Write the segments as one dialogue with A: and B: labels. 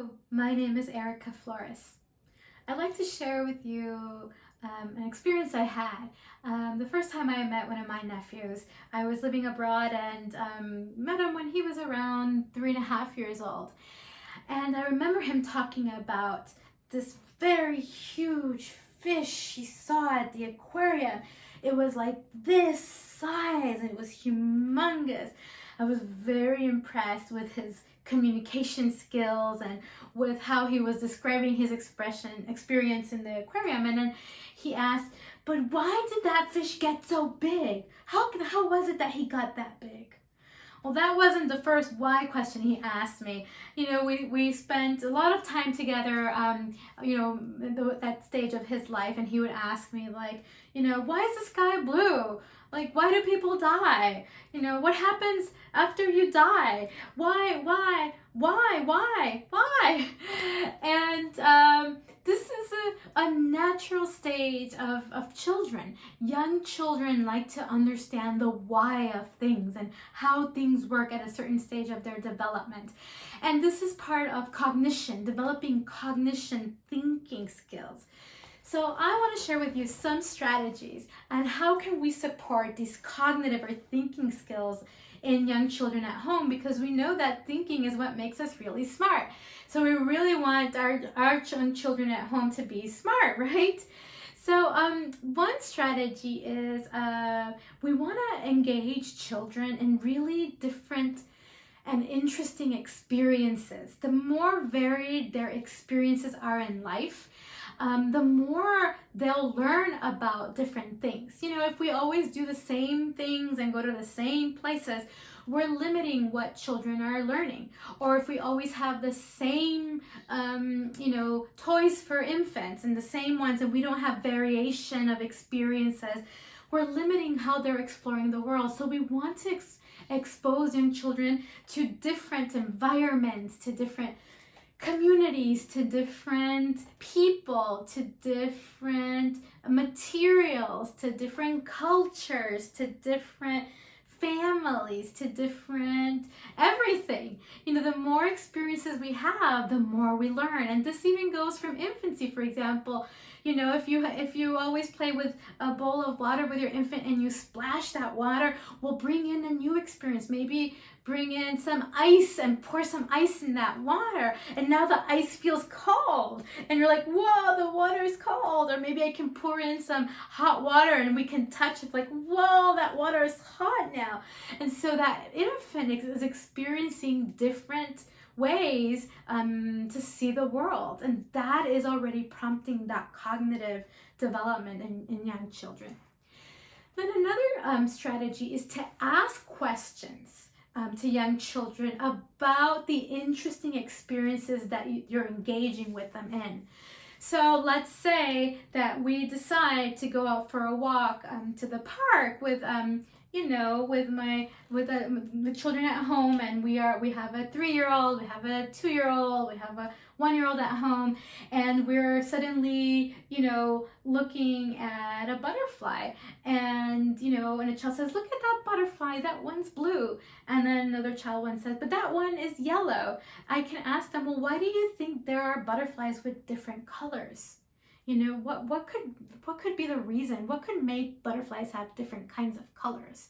A: Hello, my name is Erica Flores. I'd like to share with you an experience I had. The first time I met one of my nephews, I was living abroad and met him when he was around 3.5 years old. And I remember him talking about this very huge fish he saw at the aquarium. It was like this size and it was humongous. I was very impressed with his communication skills and with how he was describing his experience in the aquarium. And then he asked, but why did that fish get so big? How was it that he got that big? Well, that wasn't the first why question he asked me. We spent a lot of time together, that stage of his life, and he would ask me, like, why is the sky blue? Like, why do people die? What happens after you die? Why? And this is a natural stage of children. Young children like to understand the why of things and how things work at a certain stage of their development. And this is part of cognition, developing cognition thinking skills. So I want to share with you some strategies on how can we support these cognitive or thinking skills in young children at home, because we know that thinking is what makes us really smart. So we really want our young children at home to be smart, right? So one strategy is we want to engage children in really different and interesting experiences. The more varied their experiences are in life, the more they'll learn about different things. If we always do the same things and go to the same places, we're limiting what children are learning. Or if we always have the same, toys for infants and the same ones, and we don't have variation of experiences, we're limiting how they're exploring the world. So we want to expose young children to different environments, to different communities, to different people, to different materials, to different cultures, to different families, to different everything. The more experiences we have, the more we learn. And this even goes from infancy. For example, if you always play with a bowl of water with your infant and you splash that water, we'll bring in a new experience. Maybe bring in some ice and pour some ice in that water, and now the ice feels cold and you're like, whoa, the water is cold. Or maybe I can pour in some hot water and we can touch it, like, whoa, that water is hot now. And so that infant is experiencing different ways to see the world, and that is already prompting that cognitive development in young children. Then another strategy is to ask questions to young children about the interesting experiences that you're engaging with them in. So let's say that we decide to go out for a walk to the park with the children at home, and we have a 3-year-old, we have a 2-year-old, we have a 1-year-old at home, and we're suddenly looking at a butterfly, and a child says, look at that butterfly, that one's blue, and then another child says, but that one is yellow. I can ask them, well, why do you think there are butterflies with different colors? What could be the reason? What could make butterflies have different kinds of colors?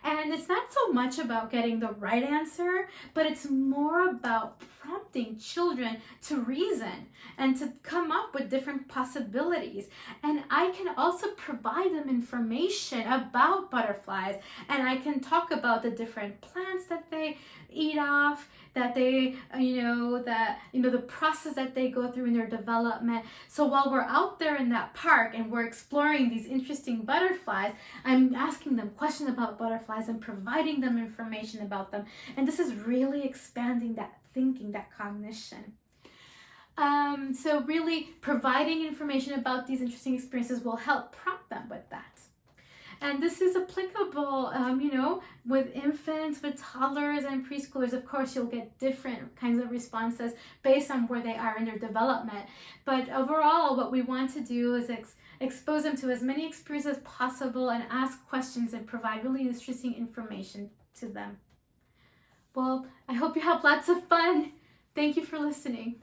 A: And it's not so much about getting the right answer, but it's more about prompting children to reason and to come up with different possibilities. And I can also provide them information about butterflies, and I can talk about the different plants that they eat off, that they, the process that they go through in their development. So while we're out there in that park and we're exploring these interesting butterflies, I'm asking them questions about butterflies and providing them information about them. And this is really expanding that thinking, that cognition. So really providing information about these interesting experiences will help prompt them with that. And this is applicable, with infants, with toddlers and preschoolers. Of course, you'll get different kinds of responses based on where they are in their development. But overall, what we want to do is expose them to as many experiences as possible and ask questions and provide really interesting information to them. Well, I hope you have lots of fun. Thank you for listening.